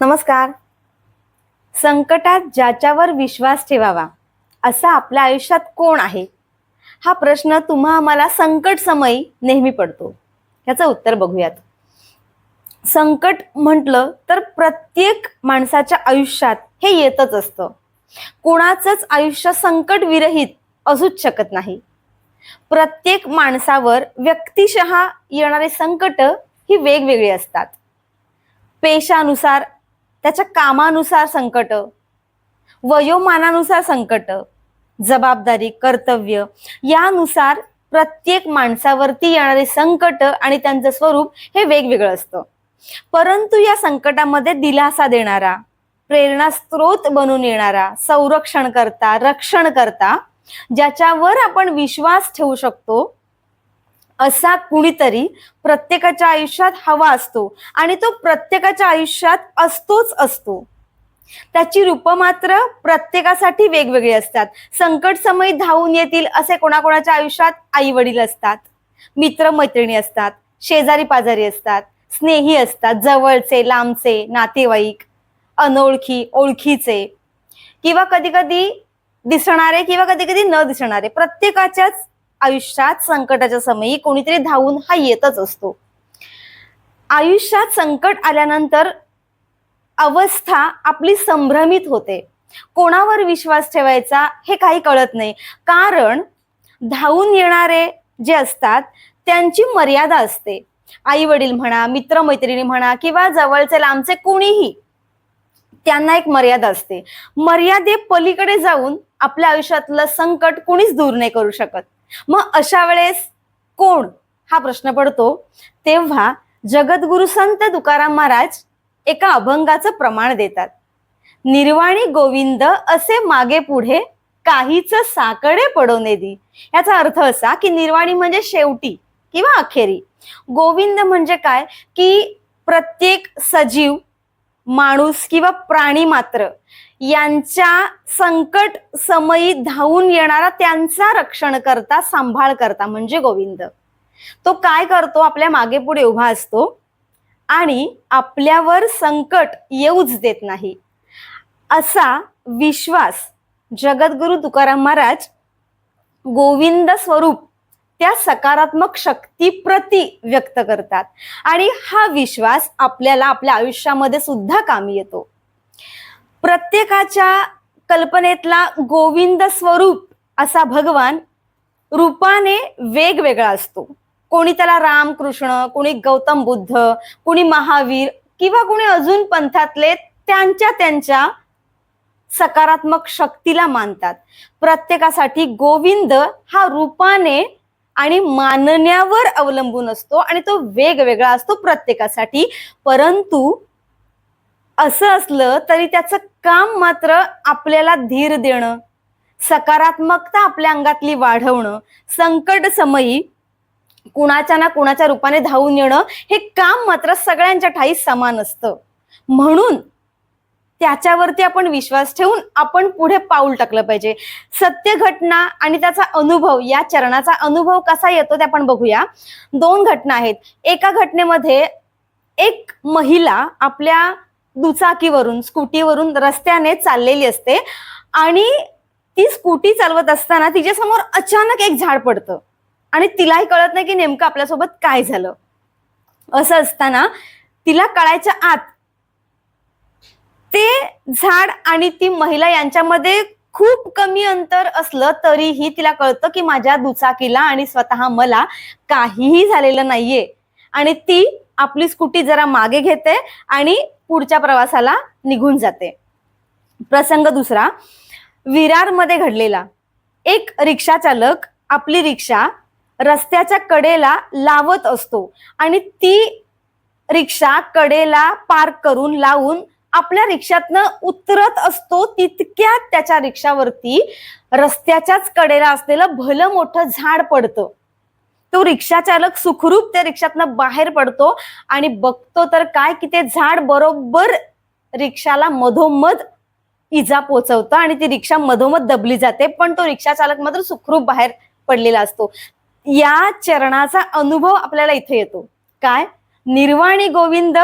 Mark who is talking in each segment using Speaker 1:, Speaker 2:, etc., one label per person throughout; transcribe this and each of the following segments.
Speaker 1: नमस्कार. संकटात ज्याच्यावर विश्वास ठेवावा असा आपल्या आयुष्यात कोण आहे? हा प्रश्न तुम्हा आम्हाला संकट समयी नेहमी पडतो. याचं उत्तर बघूयात. संकट म्हटलं तर प्रत्येक माणसाच्या आयुष्यात हे येतच असतं. कोणाचंच आयुष्य संकट विरहित असूच शकत नाही. प्रत्येक माणसावर व्यक्तिशः येणारे संकट ही वेगवेगळी असतात. पेशानुसार, त्याच्या कामानुसार संकट, वयोमानानुसार संकट, जबाबदारी, कर्तव्य यानुसार प्रत्येक माणसावरती येणारे संकट आणि त्यांचं स्वरूप हे वेगवेगळं असतं. परंतु या संकटामध्ये दिलासा देणारा, प्रेरणास्त्रोत बनून येणारा, संरक्षण करता, रक्षण करता, ज्याच्यावर आपण विश्वास ठेवू शकतो असा कुणीतरी प्रत्येकाच्या आयुष्यात हवा असतो आणि तो प्रत्येकाच्या आयुष्यात असतोच असतो. त्याची रूप मात्र प्रत्येकासाठी वेगवेगळी असतात. संकट समयी धावून येतील असे कोणाकोणाच्या आयुष्यात आई वडील असतात, मित्र मैत्रिणी असतात, शेजारी पाजारी असतात, स्नेही असतात, जवळचे लांबचे नातेवाईक, अनोळखी ओळखीचे, किंवा कधी कधी दिसणारे किंवा कधी कधी न दिसणारे. प्रत्येकाच्याच आयुष्यात संकटाच्या समयी कोणीतरी धावून हा येतच असतो. आयुष्यात संकट आल्यानंतर अवस्था आपली संभ्रमित होते. कोणावर विश्वास ठेवायचा हे काही कळत नाही. कारण धावून येणारे जे असतात त्यांची मर्यादा असते. आई वडील म्हणा, मित्रमैत्रिणी म्हणा किंवा जवळचे लांबचे कोणीही, त्यांना एक मर्यादा असते. मर्यादे पलीकडे जाऊन आपल्या आयुष्यातलं संकट कोणीच दूर नाही करू शकत. मग अशा वेळेस कोण हा प्रश्न पडतो. तेव्हा जगद्गुरु संत तुकाराम महाराज एका अभंगाचं प्रमाण देतात. निर्वाणी गोविंद असे मागे पुढे काहीच साकडे पडवणे दी. याचा अर्थ असा की निर्वाणी म्हणजे शेवटी किंवा अखेरी, गोविंद म्हणजे काय की प्रत्येक सजीव, माणूस किंवा प्राणी मात्र यांच्या संकट समयी धावून येणारा त्यांचा रक्षण करता, सांभाळ करता म्हणजे गोविंद. तो काय करतो? आपल्या मागे पुढे उभा असतो आणि आपल्यावर संकट येऊच देत नाही. असा विश्वास जगद्गुरु तुकाराम महाराज गोविंद स्वरूप त्या सकारात्मक शक्तीप्रती व्यक्त करतात आणि हा विश्वास आपल्याला आपल्या आयुष्यामध्ये सुद्धा कामी येतो. प्रत्येकाच्या कल्पनेतला गोविंद स्वरूप असा भगवान रूपाने वेगवेगळा असतो. कोणी त्याला राम कृष्ण, कोणी गौतम बुद्ध, कोणी महावीर किंवा कोणी अजून पंथातले त्यांच्या सकारात्मक शक्तीला मानतात. प्रत्येकासाठी गोविंद हा रूपाने आणि मानण्यावर अवलंबून असतो आणि तो वेगवेगळा असतो प्रत्येकासाठी. परंतु असं असलं तरी त्याचं काम मात्र आपल्याला धीर देणं, सकारात्मकता आपल्या अंगातली वाढवणं, संकट समयी कुणाच्या ना कुणाच्या रूपाने धावून येणं हे काम मात्र सगळ्यांच्या ठाई समान असतं. म्हणून त्याच्यावरती आपण विश्वास ठेवून आपण पुढे पाऊल टाकलं पाहिजे. सत्य घटना आणि त्याचा अनुभव, या चरणाचा अनुभव कसा येतो ते आपण बघूया. 2 घटना आहेत. एका घटनेमध्ये एक महिला आपल्या दुचाकीवरून, स्कूटीवरून रस्त्याने चाललेली असते आणि ती स्कूटी चालवत असताना तिच्या समोर अचानक एक झाड पडतं आणि तिलाही कळत नाही की नेमकं आपल्यासोबत काय झालं. असं असताना तिला कळायच्या आत ते झाड आणि ती महिला यांच्यामध्ये खूप कमी अंतर असलं तरीही तिला कळतं की माझ्या दुचाकीला आणि स्वतः मला काहीही झालेलं नाहीये आणि ती आपली स्कूटी जरा मागे घेते आणि पुढच्या प्रवासाला निघून जाते. प्रसंग दुसरा विरारमध्ये घडलेला. एक रिक्षा चालक आपली रिक्षा रस्त्याच्या कडेला लावत असतो आणि ती रिक्षा कडेला पार्क करून लावून आपल्या रिक्षातनं उतरत असतो. तितक्यात त्याच्या रिक्षावरती रस्त्याच्याच कडेला असलेलं भलं मोठं झाड पडतं. तो रिक्षा चालक सुखरूप त्या रिक्षातनं बाहेर पडतो आणि बघतो तर काय की ते झाड बरोबर रिक्षाला मधोमध इजा पोचवतं आणि ती रिक्षा मधोमध दबली जाते. पण तो रिक्षा चालक मात्र सुखरूप बाहेर पडलेला असतो. या चरणाचा अनुभव आपल्याला इथे येतो. काय? निर्वाणी गोविंद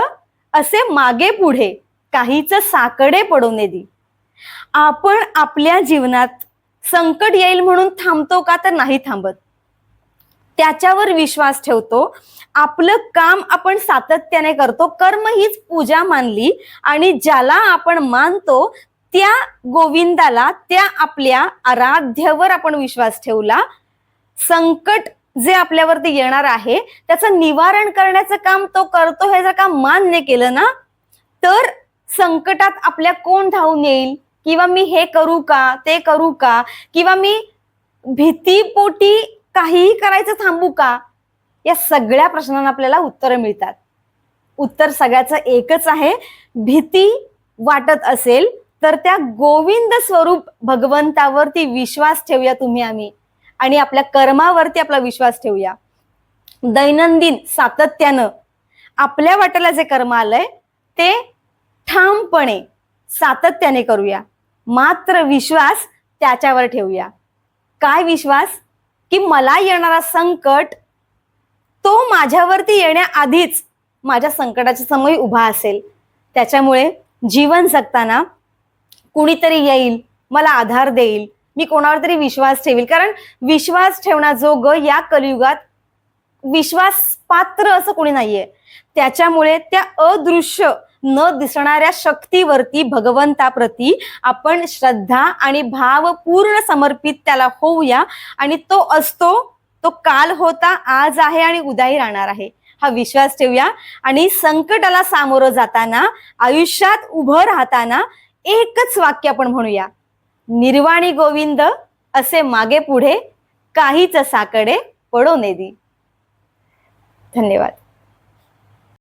Speaker 1: असे मागे पुढे काहीच साकडे पडू नये दी. आपण आपल्या जीवनात संकट येईल म्हणून थांबतो का, तर नाही थांबत. त्याच्यावर विश्वास ठेवतो. आपलं काम आपण सातत्याने करतो. कर्म हीच पूजा मानली आणि ज्याला आपण मानतो त्या गोविंदाला, त्या आपल्या आराध्यावर आपण विश्वास ठेवला. संकट जे आपल्यावरती येणार आहे त्याचं निवारण करण्याचं काम तो करतो हे जर का मान्य केलं ना, तर संकटात आपल्या कोण धावून येईल, किंवा मी हे करू का, ते करू का, किंवा मी भीतीपोटी काहीही करायचं थांबू का, या सगळ्या प्रश्नांना आपल्याला उत्तरं मिळतात. उत्तर सगळ्याचं एकच आहे. भीती वाटत असेल तर त्या गोविंद स्वरूप भगवंतावरती विश्वास ठेवूया तुम्ही आम्ही, आणि आपल्या कर्मावरती आपला विश्वास ठेवूया. दैनंदिन सातत्यानं आपल्या वाट्याला जे कर्म आलंय ते ठामपणे सातत्याने करूया. मात्र विश्वास त्याच्यावर ठेवूया. काय विश्वास? की मला येणारा संकट तो माझ्यावरती येण्याआधीच माझ्या संकटाच्या समोर उभा असेल. त्याच्यामुळे जीवन जगताना कुणीतरी येईल, मला आधार देईल, मी कोणावर तरी विश्वास ठेवील. कारण विश्वास ठेवण्याजोगं या कलियुगात विश्वास पात्र असं कोणी नाहीये. त्याच्यामुळे त्या अदृश्य न दिसणाऱ्या शक्तीवरती, भगवंताप्रती आपण श्रद्धा आणि भाव पूर्ण समर्पित त्याला होऊया. आणि तो असतो, तो काल होता, आज आहे आणि उद्याही राहणार आहे, हा विश्वास ठेवूया. आणि संकटाला सामोरं जाताना, आयुष्यात उभं राहताना एकच वाक्य आपण म्हणूया, निर्वाणी गोविंद असे मागे पुढे काहीच साकडे पडो नये दी. धन्यवाद.